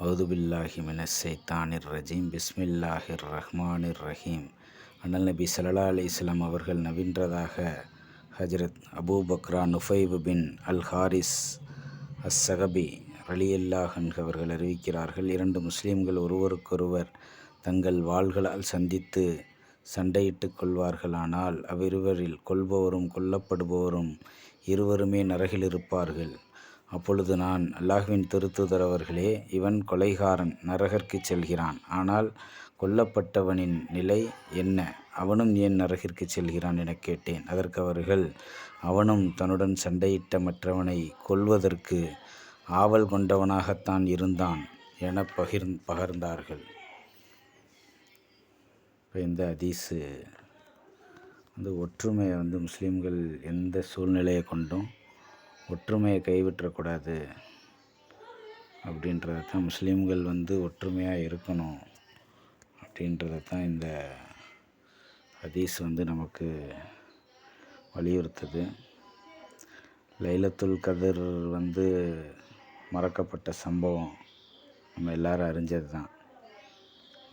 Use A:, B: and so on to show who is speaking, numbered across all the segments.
A: அவுதுபில்லாஹி மினஷ்ஷைத்தானிர் ரஜீம் பிஸ்மில்லாஹிர் ரஹ்மானிர் ரஹீம். அண்ணல் நபி ஸல்லல்லாஹு அலைஹி வஸல்லம் அவர்கள் நவின்றதாக ஹஜ்ரத் அபூபக்ரா நுஃபைபு பின் அல் ஹாரிஸ் அஸ்ஸகபி ரலியல்லாஹு அன்ஹு அவர்கள் அறிவிக்கிறார்கள், இரண்டு முஸ்லீம்கள் ஒருவருக்கொருவர் தங்கள் வாள்களால் சந்தித்து சண்டையிட்டுக் கொள்வார்களானால் அவ்விருவரில் கொல்பவரும் கொல்லப்படுபவரும் இருவருமே நரகில் இருப்பார்கள். அப்பொழுது நான், அல்லாஹ்வின் திருத்தூதர் அவர்களே, இவன் கொலைகாரன், நரகிற்குச் செல்கிறான். ஆனால் கொல்லப்பட்டவனின் நிலை என்ன? அவனும் ஏன் நரகிற்குச் செல்கிறான் எனக் கேட்டேன். அதற்கு அவர்கள், அவனும் தன்னுடன் சண்டையிட்ட மற்றவனை கொல்வதற்கு ஆவல் கொண்டவனாகத்தான் இருந்தான் என பகர்ந்தார்கள். இப்போ இந்த ஹதீஸு ஒற்றுமையை முஸ்லீம்கள் எந்த சூழ்நிலையை கொண்டும் ஒற்றுமையை கைவிற்றக்கூடாது அப்படின்றத தான், முஸ்லீம்கள் ஒற்றுமையாக இருக்கணும் அப்படின்றத தான் இந்த ஹதீஸ் நமக்கு வலியுறுத்துது. லைலத்துல் கதிர் மறக்கப்பட்ட சம்பவம் நம்ம எல்லாரும் அறிஞ்சது தான்.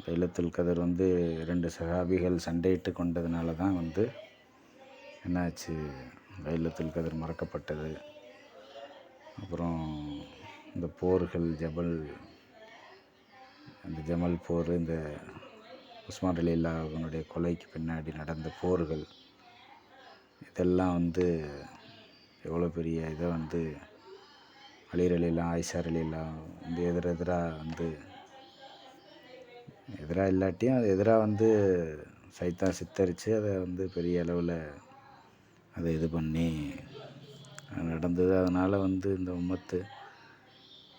A: லைலத்துல் கதிர் 2 சஹாபிகள் சண்டையிட்டு கொண்டதுனால தான் என்னாச்சு, லைலத்துல் கதிர் மறக்கப்பட்டது. அப்புறம் இந்த போர்கள், ஜமல் போர், இந்த உஸ்மான் ரலியல்லாஹுனுடைய கொலைக்கு பின்னாடி நடந்த போர்கள், இதெல்லாம் எவ்வளோ பெரிய இதை அலி ரலியல்லாஹு, ஆயிஷா ரலியல்லாஹு எதிராக இல்லாட்டியும் அது எதிராக சைத்தான் சித்தரித்து அதை பெரிய அளவில் அதை இது பண்ணி நடந்தது. அதனால் இந்த உம்மத்து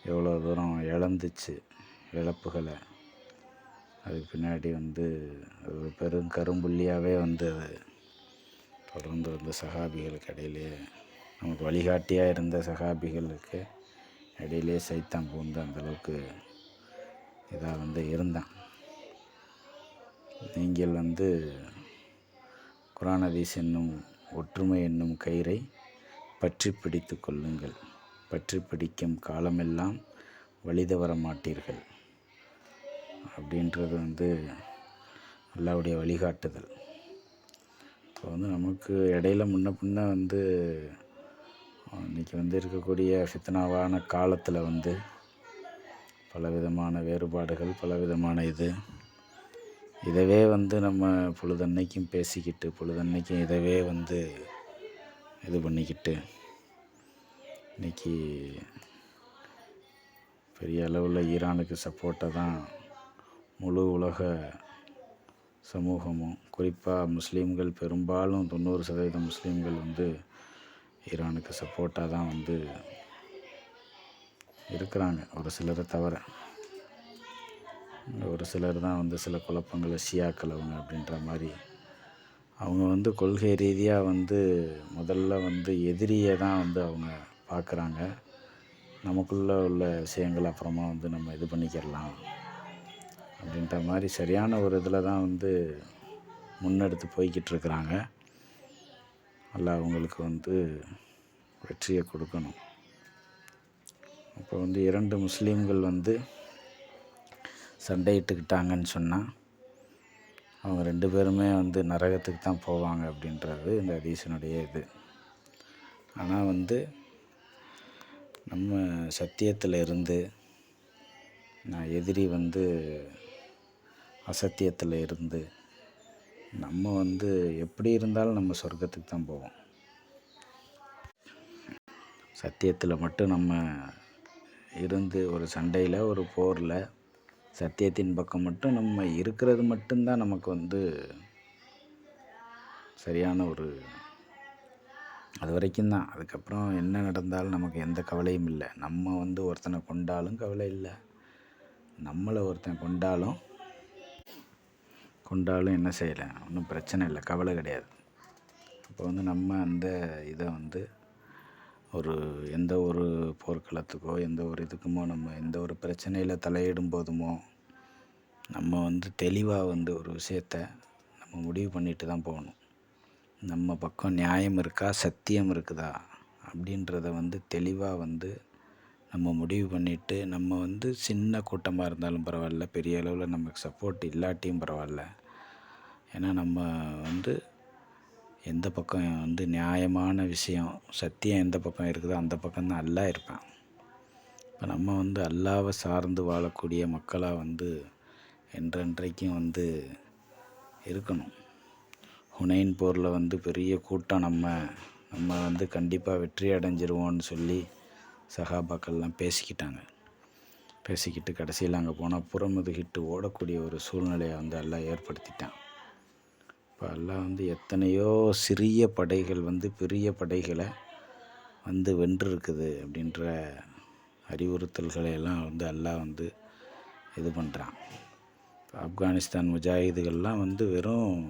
A: எவ்வளோ தூரம் இழந்துச்சு, இழப்புகளை. அதுக்கு பின்னாடி அது ஒரு கரும்புள்ளியாகவே அது தொடர்ந்து சஹாபிகளுக்கு இடையிலே, நமக்கு வழிகாட்டியாக இருந்த சஹாபிகளுக்கு இடையிலே சைத்தான் பூந்து அந்தளவுக்கு இதாக இருந்தான். நீங்கள் குர்ஆன் ஹதீஸ் என்னும் ஒற்றுமை என்னும் கயிறை பற்றி பிடித்து கொள்ளுங்கள். பற்றி பிடிக்கும் காலமெல்லாம் வழிதவற மாட்டீர்கள் அப்படின்றது அல்லாஹ்வுடைய வழிகாட்டுதல். இப்போ நமக்கு இடையில முன்ன பின்ன இன்றைக்கி இருக்கக்கூடிய ஃபித்னாவான காலத்தில் பலவிதமான வேறுபாடுகள், பலவிதமான இதவே நம்ம பொழுதன்னைக்கும் பேசிக்கிட்டு, பொழுதன்னைக்கும் இதவே இது பண்ணிக்கிட்டு, இன்றைக்கி பெரிய அளவில் ஈரானுக்கு சப்போர்ட்டாக தான் முழு உலக சமூகமும், குறிப்பாக முஸ்லீம்கள், பெரும்பாலும் 90% முஸ்லீம்கள் ஈரானுக்கு சப்போர்ட்டாக தான் இருக்கிறாங்க. ஒரு சிலரை தவிர ஒரு சிலர் தான் சில குழப்பங்களை ஷியாக்கள் அவங்க அப்படின்ற மாதிரி அவங்க கொள்கை ரீதியாக முதல்ல எதிரியை தான் அவங்க பார்க்குறாங்க. நமக்குள்ளே உள்ள விஷயங்கள் அப்புறமா நம்ம இது பண்ணிக்கிடலாம் அப்படின்ற மாதிரி சரியான ஒரு இதில் தான் முன்னெடுத்து போய்கிட்டு இருக்கிறாங்க. அல்லாஹ் அவங்களுக்கு வெற்றியை கொடுக்கணும். அப்போ 2 முஸ்லீம்கள் சண்டையிட்டுக்கிட்டாங்கன்னு சொன்னால் அவங்க 2 பேருமே நரகத்துக்கு தான் போவாங்க அப்படின்றது இந்த ஹதீஸினுடைய இது. ஆனால் நம்ம சத்தியத்தில் இருந்து, நான் எதிரி அசத்தியத்தில் இருந்து, நம்ம எப்படி இருந்தாலும் நம்ம சொர்க்கத்துக்கு தான் போவோம். சத்தியத்தில் மட்டும் நம்ம இருந்து, ஒரு சண்டையில், ஒரு போரில் சத்தியத்தின் பக்கம் மட்டும் நம்ம இருக்கிறது மட்டும்தான் நமக்கு சரியான ஒரு அது வரைக்கும் தான். அதுக்கப்புறம் என்ன நடந்தாலும் நமக்கு எந்த கவலையும் இல்லை. நம்ம ஒருத்தனை கொண்டாலும் கவலை இல்லை, நம்மளை ஒருத்தன் கொண்டாலும் என்ன செய்யலை, ஒன்றும் பிரச்சனை இல்லை, கவலை கிடையாது. அப்போ நம்ம அந்த இதை எந்த ஒரு போர்க்களத்துக்கோ எந்த ஒரு இதுக்குமோ, நம்ம எந்த ஒரு பிரச்சனையில் தலையிடும் போதுமோ, நம்ம தெளிவாக ஒரு விஷயத்தை நம்ம முடிவு பண்ணிட்டு தான் போகணும். நம்ம பக்கம் நியாயம் இருக்கா, சத்தியம் இருக்குதா அப்படின்றத தெளிவாக நம்ம முடிவு பண்ணிவிட்டு நம்ம வந்து சின்ன கூட்டமாக இருந்தாலும் பரவாயில்ல, பெரிய அளவில் நமக்கு சப்போர்ட் இல்லாட்டியும் பரவாயில்ல. ஏன்னா நம்ம வந்து எந்த பக்கம் வந்து நியாயமான விஷயம், சத்தியம் எந்த பக்கம் இருக்குதோ அந்த பக்கம்தான் அல்லாஹ் இருப்பான். இப்போ நம்ம வந்து அல்லாவை சார்ந்து வாழக்கூடிய மக்களாக வந்து என்றென்றைக்கும் வந்து இருக்கணும். ஹுனைன் போரில் வந்து பெரிய கூட்டம் நம்ம வந்து கண்டிப்பாக வெற்றி அடைஞ்சிருவோன்னு சொல்லி சஹாபாக்கள்லாம் பேசிக்கிட்டு கடைசியில் அங்கே போனால் புறமுதுகிட்டு ஓடக்கூடிய ஒரு சூழ்நிலையை வந்து அல்லாஹ் ஏற்படுத்திட்டான். இப்போ அல்லாஹ் வந்து எத்தனையோ சிறிய படைகள் வந்து பெரிய படைகளை வந்து வென்றிருக்குது அப்படின்ற அறிவுறுத்தல்களை எல்லாம் வந்து அல்லாஹ் வந்து இது பண்ணுறான். ஆப்கானிஸ்தான் முஜாஹிதுகள்லாம் வந்து வெறும்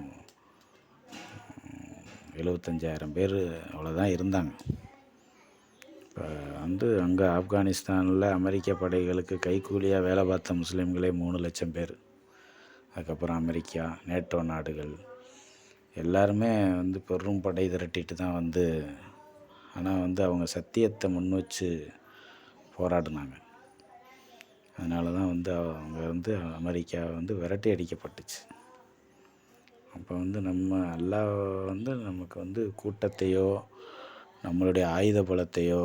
A: 75,000 பேர் அவ்வளோதான் இருந்தாங்க. இப்போ வந்து அங்கே ஆப்கானிஸ்தானில் அமெரிக்க படைகளுக்கு கைக்கூலியாக வேலை பார்த்த முஸ்லீம்களே 3 லட்சம் பேர். அதுக்கப்புறம் அமெரிக்கா, நேட்டோ நாடுகள் எல்லாருமே வந்து பெரும் படை திரட்டிட்டு தான் வந்து, ஆனால் வந்து அவங்க சத்தியத்தை முன் வச்சு போராடினாங்க. அதனால தான் வந்து அவங்க வந்து அமெரிக்கா வந்து விரட்டி அடிக்கப்பட்டுச்சு. அப்போ வந்து நம்ம அல்லாஹ் வந்து நமக்கு வந்து கூட்டத்தையோ நம்மளுடைய ஆயுத பலத்தையோ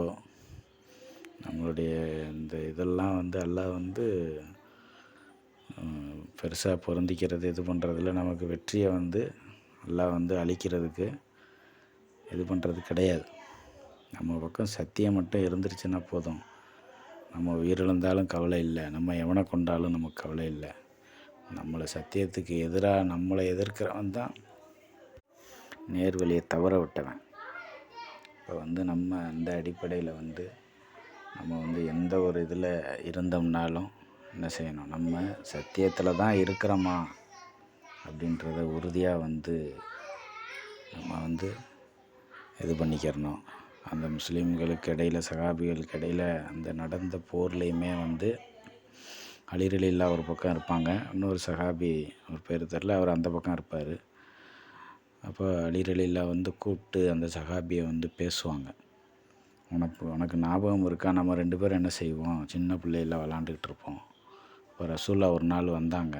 A: நம்மளுடைய இந்த இதெல்லாம் வந்து அல்லாஹ் வந்து பெருசாக பொருந்திக்கிறது இது பண்ணுறதுல நமக்கு வெற்றியை வந்து அல்லாஹ் வந்து அளிக்கிறதுக்கு இது பண்ணுறது கிடையாது. நம்ம பக்கம் சத்தியம் மட்டும் இருந்துருச்சுன்னா போதும். நம்ம உயிரிழந்தாலும் கவலை இல்லை, நம்ம எவனை கொண்டாலும் நமக்கு கவலை இல்லை. நம்மளை சத்தியத்துக்கு எதிராக நம்மளை எதிர்க்கிறவன் தான் நேர்வழியை தவற விட்டவன். இப்போ வந்து நம்ம அந்த அடிப்படையில் வந்து நம்ம வந்து எந்த ஒரு இதில் இருந்தோம்னாலும் என்ன செய்யணும், நம்ம சத்தியத்தில் தான் இருக்கிறோமா அப்படின்றத உறுதியாக வந்து நம்ம வந்து இது பண்ணிக்கிறணும். அந்த முஸ்லீம்களுக்கு இடையில், சஹாபிகளுக்கு இடையில் அந்த நடந்த போர்லேயுமே வந்து அலி ரலியல்லாஹு ஒரு பக்கம் இருப்பாங்க, இன்னொரு சஹாபி அவர் பேர் தெரில, அவர் அந்த பக்கம் இருப்பார். அப்போ அலி ரலியல்லாஹு வந்து கூப்பிட்டு அந்த சஹாபியை வந்து பேசுவாங்க. உனக்கு ஞாபகம் இருக்கா, நம்ம 2 பேரும் என்ன செய்வோம், சின்ன பிள்ளையில விளாண்டுக்கிட்டு இருப்போம். இப்போ ரசூலுல்லாஹ் ஒரு நாள் வந்தாங்க,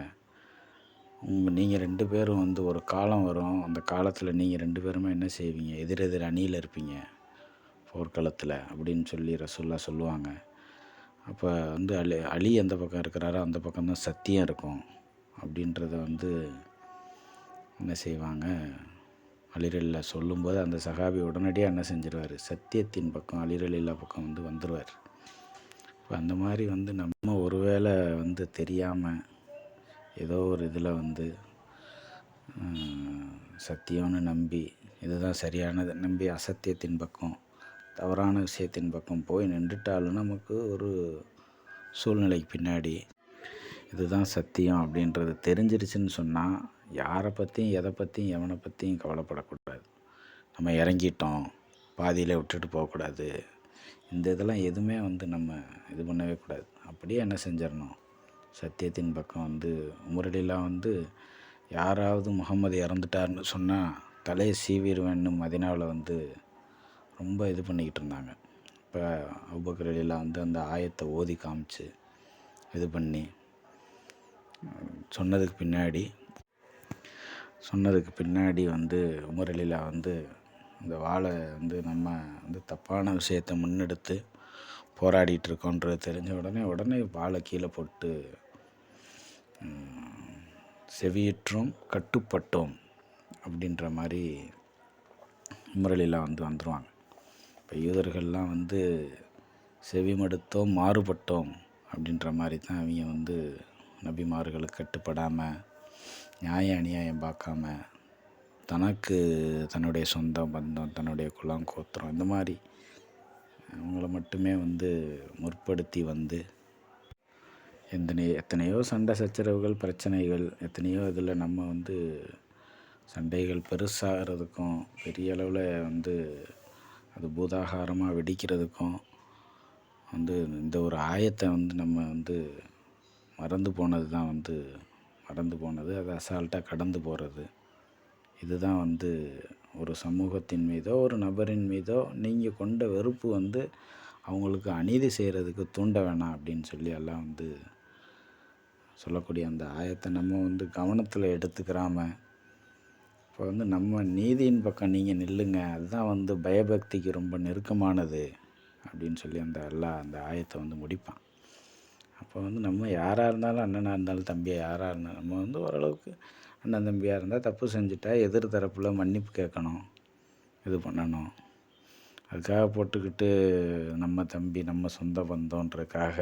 A: நீங்கள் 2 பேரும் வந்து ஒரு காலம் வரும், அந்த காலத்தில் நீங்கள் 2 பேருமே என்ன செய்வீங்க, எதிரெதிர் அணியில் இருப்பீங்க போர்க்களத்தில் அப்படின்னு சொல்லி ரசூலுல்லாஹ் சொல்லுவாங்க. அப்போ வந்து அலி எந்த பக்கம் இருக்கிறாரோ அந்த பக்கம்தான் சத்தியம் இருக்கும் அப்படின்றத வந்து என்ன செய்வாங்க, அலி ரலியல்லாஹு சொல்லும்போது அந்த சஹாபி உடனடியாக என்ன செஞ்சிருவார், சத்தியத்தின் பக்கம் அலி ரலியல்லாஹு பக்கம் வந்து வந்துடுவார். இப்போ அந்த மாதிரி வந்து நம்ம ஒருவேளை வந்து தெரியாமல் ஏதோ ஒரு இதில் வந்து சத்தியம்னு நம்பி இதுதான் சரியானது நம்பி அசத்தியத்தின் பக்கம், தவறான விஷயத்தின் பக்கம் போய் நின்றுட்டாலும் நமக்கு ஒரு சூழ்நிலைக்கு பின்னாடி இதுதான் சத்தியம் அப்படின்றது தெரிஞ்சிருச்சுன்னு சொன்னால் யாரை பற்றியும் எதை பற்றியும் எவனை பற்றியும் கவலைப்படக்கூடாது. நம்ம இறங்கிட்டோம், பாதியில் விட்டுட்டு போகக்கூடாது. இந்த இதெல்லாம் எதுவுமே வந்து நம்ம இது பண்ணவே கூடாது. அப்படியே என்ன செஞ்சிடணும், சத்தியத்தின் பக்கம் வந்து உமரலிலாம் வந்து யாராவது முகமது இறந்துட்டார்னு சொன்னால் தலையை சீவிடுவேன்னு மதினாவில் வந்து ரொம்ப இது பண்ணிக்கிட்டு இருந்தாங்க. இப்போ அபூபக்கர் ரலியல்லாஹு வந்து அந்த ஆயத்தை ஓதி காமிச்சு இது பண்ணி சொன்னதுக்கு பின்னாடி வந்து உமர் ரலியல்லாஹு வந்து இந்த வாளை வந்து நம்ம வந்து தப்பான விஷயத்தை முன்னெடுத்து போராடிட்டுருக்கோன்றது தெரிஞ்ச உடனே வாளை கீழே போட்டு செவியுற்றும் கட்டுப்பட்டோம் அப்படின்ற மாதிரி உமர் ரலியல்லாஹு வந்து வந்துடுவாங்க. இப்போ யூதர்கள்லாம் வந்து செவிமடுத்தோம் மாறுபட்டோம் அப்படின்ற மாதிரி தான் அவங்க வந்து நபிமார்களுக்கு கட்டுப்படாமல் நியாய அநியாயம் பார்க்காம தனக்கு தன்னுடைய சொந்தம் பந்தம் தன்னுடைய குலம் கோத்திரம் இந்த மாதிரி அவங்கள மட்டுமே வந்து முற்படுத்தி வந்து எத்தனையோ சண்டை சச்சரவுகள் பிரச்சனைகள் எத்தனையோ இதில் நம்ம வந்து சண்டைகள் பெருசாகிறதுக்கும் பெரிய அளவில் வந்து அது பூதாகாரமாக வெடிக்கிறதுக்கும் வந்து இந்த ஒரு ஆயத்தை வந்து நம்ம வந்து மறந்து போனது அதை அசால்ட்டாக கடந்து போகிறது. இதுதான் வந்து ஒரு சமூகத்தின் மீதோ ஒரு நபரின் மீதோ நீங்கள் கொண்ட வெறுப்பு வந்து அவங்களுக்கு அநீதி செய்கிறதுக்கு தூண்ட வேணாம் அப்படின்னு சொல்லி எல்லாம் வந்து சொல்லக்கூடிய அந்த ஆயத்தை நம்ம வந்து கவனத்தில் எடுத்துக்கிறாம, இப்போ வந்து நம்ம நீதியின் பக்கம் நீங்கள் நில்லுங்க, அதுதான் வந்து பயபக்திக்கு ரொம்ப நெருக்கமானது அப்படின்னு சொல்லி அந்த ஆயத்தை வந்து முடிப்பான். அப்போ வந்து நம்ம யாராக இருந்தாலும், அண்ணனாக இருந்தாலும் தம்பியாக யாராக இருந்தாலும், நம்ம வந்து ஓரளவுக்கு அண்ணன் தம்பியாக இருந்தால் தப்பு செஞ்சுட்டா எதிர் தரப்பில் மன்னிப்பு கேட்கணும், இது பண்ணணும். அதுக்காக போட்டுக்கிட்டு நம்ம தம்பி நம்ம சொந்த பந்தன்றதுக்காக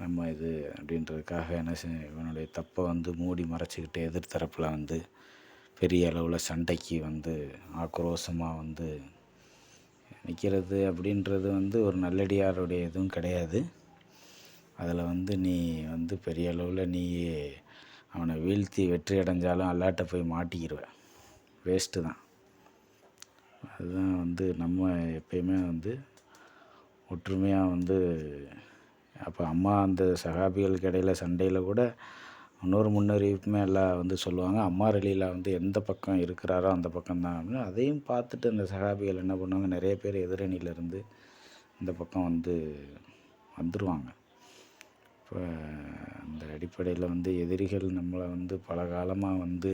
A: நம்ம இது அப்படின்றதுக்காக இவனுடைய தப்பை வந்து மூடி மறைச்சிக்கிட்டு எதிர்த்தரப்பில் வந்து பெரிய அளவில் சண்டைக்கு வந்து ஆக்ரோஷமாக வந்து நிற்கிறது அப்படின்றது வந்து ஒரு நல்லடியாருடைய இதுவும் கிடையாது. அதில் வந்து நீ வந்து பெரிய அளவில் நீ அவனை வீழ்த்தி வெற்றி அடைஞ்சாலும் அல்லாட்ட போய் மாட்டிக்கிடுவ, வேஸ்ட்டு தான். அதுதான் வந்து நம்ம எப்பயுமே வந்து ஒற்றுமையாக வந்து அப்போ அம்மா அந்த சஹாபிகளுக்கு இடையில சண்டையில் கூட இன்னொரு முன்னறிவிப்புமே எல்லாம் வந்து சொல்லுவாங்க, அம்மா ரலியில் வந்து எந்த பக்கம் இருக்கிறாரோ அந்த பக்கம்தான் அப்படின்னு. அதையும் பார்த்துட்டு அந்த சஹாபிகள் என்ன பண்ணுவாங்க, நிறைய பேர் எதிரணியிலேருந்து இந்த பக்கம் வந்து வந்துடுவாங்க. இப்போ அந்த அடிப்படையில் வந்து எதிரிகள் நம்மளை வந்து பல காலமாக வந்து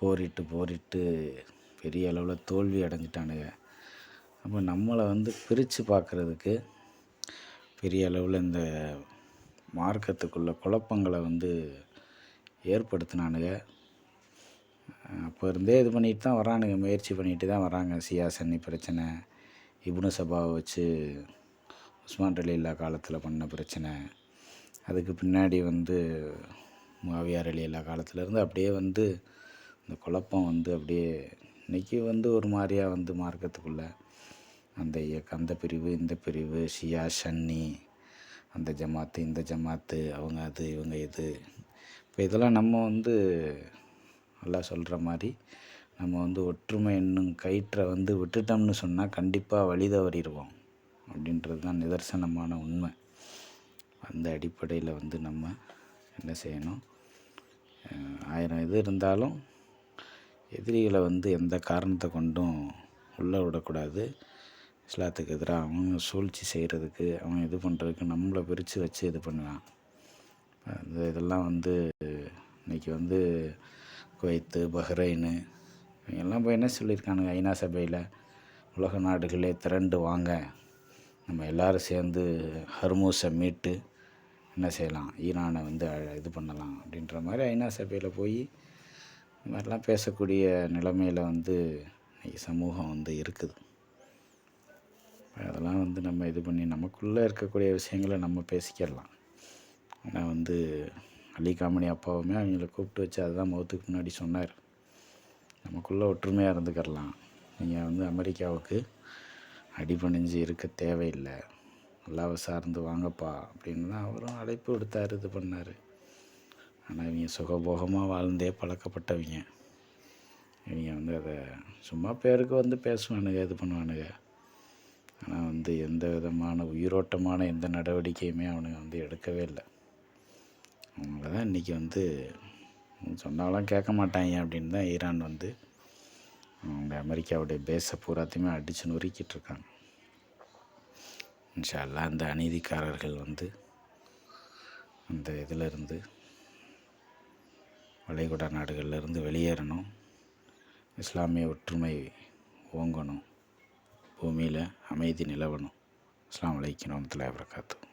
A: போரிட்டு பெரிய அளவில் தோல்வி அடைஞ்சிட்டானுங்க. அப்போ நம்மளை வந்து பிரித்து பார்க்குறதுக்கு பெரிய அளவில் இந்த மார்க்கத்துக்குள்ள குழப்பங்களை வந்து ஏற்படுத்தினானுங்க. அப்போ இருந்தே இது பண்ணிட்டு தான் வரானுங்க, முயற்சி பண்ணிட்டு தான் வராங்க. சியா சன்னி பிரச்சனை, இப்னு சபாவை வச்சு உஸ்மான் ரலில்லா காலத்தில் பண்ண பிரச்சனை, அதுக்கு பின்னாடி வந்து முஆவியா ரலில்லா காலத்துலேருந்து அப்படியே வந்து இந்த குழப்பம் வந்து அப்படியே இன்றைக்கி வந்து ஒரு மாதிரியாக வந்து மார்க்கத்துக்குள்ளே அந்த பிரிவு இந்த பிரிவு, ஷியா சன்னி, அந்த ஜமாத்து இந்த ஜமாத்து, அவங்க அது இவங்க இது. இப்போ இதெல்லாம் நம்ம வந்து நல்லா சொல்கிற மாதிரி நம்ம வந்து ஒற்றுமை என்னும் கயிற்றை வந்து விட்டுட்டோம்னு சொன்னால் கண்டிப்பாக வழி தவறிடுவோம் அப்படின்றது தான் நிதர்சனமான உண்மை. அந்த அடிப்படையில் வந்து நம்ம என்ன செய்யணும், 1000 இது இருந்தாலும் எதிரிகளை வந்து எந்த காரணத்தை கொண்டும் உள்ளே விடக்கூடாது. இஸ்லாத்துக்கு எதிராக அவங்க சூழ்ச்சி செய்கிறதுக்கு, அவன் இது பண்ணுறதுக்கு நம்மளை பிரித்து வச்சு இது பண்ணுவான். இதெல்லாம் வந்து இன்றைக்கி வந்து குவைத்து, பஹ்ரைனு இவங்கெல்லாம் போய் என்ன சொல்லியிருக்கானுங்க, ஐநா சபையில் உலக நாடுகளே திரண்டு வாங்க, நம்ம எல்லோரும் சேர்ந்து ஹர்மூஸை மீட்டு என்ன செய்யலாம், ஈரானை வந்து இது பண்ணலாம் அப்படின்ற மாதிரி ஐநா சபையில் போய் இந்த மாதிரிலாம் பேசக்கூடிய நிலைமையில் வந்து இன்றைக்கி சமூகம் வந்து இருக்குது. அதெல்லாம் வந்து நம்ம இது பண்ணி நமக்குள்ளே இருக்கக்கூடிய விஷயங்களை நம்ம பேசிக்கிடலாம். ஆனால் வந்து அலி காமனி அப்பாவுமே அவங்கள கூப்பிட்டு வச்சு அதுதான் முகத்துக்கு முன்னாடி சொன்னார், நமக்குள்ளே ஒற்றுமையாக இருந்துக்கிடலாம், நீங்கள் வந்து அமெரிக்காவுக்கு அடிபணிஞ்சு இருக்க தேவையில்லை, அல்லாவை சார்ந்து வாங்கப்பா அப்படின்னு தான் அவரும் அழைப்பு விடுத்தார், இது பண்ணார். ஆனால் இவங்க சுகபோகமாக வாழ்ந்தே பழக்கப்பட்டவங்க. இவங்க வந்து அதை சும்மா பேருக்கு வந்து பேசுவானுங்க, இது பண்ணுவானுங்க. ஆனால் வந்து எந்த விதமான உயிரோட்டமான எந்த நடவடிக்கையுமே அவனுங்க வந்து எடுக்கவே இல்லை. அவங்கள தான் இன்றைக்கி வந்து சொன்னாலும் கேட்க மாட்டாங்க அப்படின்னு தான் ஈரான் வந்து அவங்க அமெரிக்காவுடைய பேஸை பூராத்தையுமே அடித்து நொறுக்கிட்டு இருக்காங்க. இன்ஷா அல்லாஹ் அந்த அநீதிக்காரர்கள் வந்து அந்த இதிலிருந்து வளைகுடா நாடுகள்லேருந்து வெளியேறணும், இஸ்லாமிய ஒற்றுமை ஓங்கணும், பூமியில் அமைதி நிலவணும். அஸ்ஸலாமு அலைக்கும் வரஹ்மத்துல்லாஹி வபரகாத்துஹு.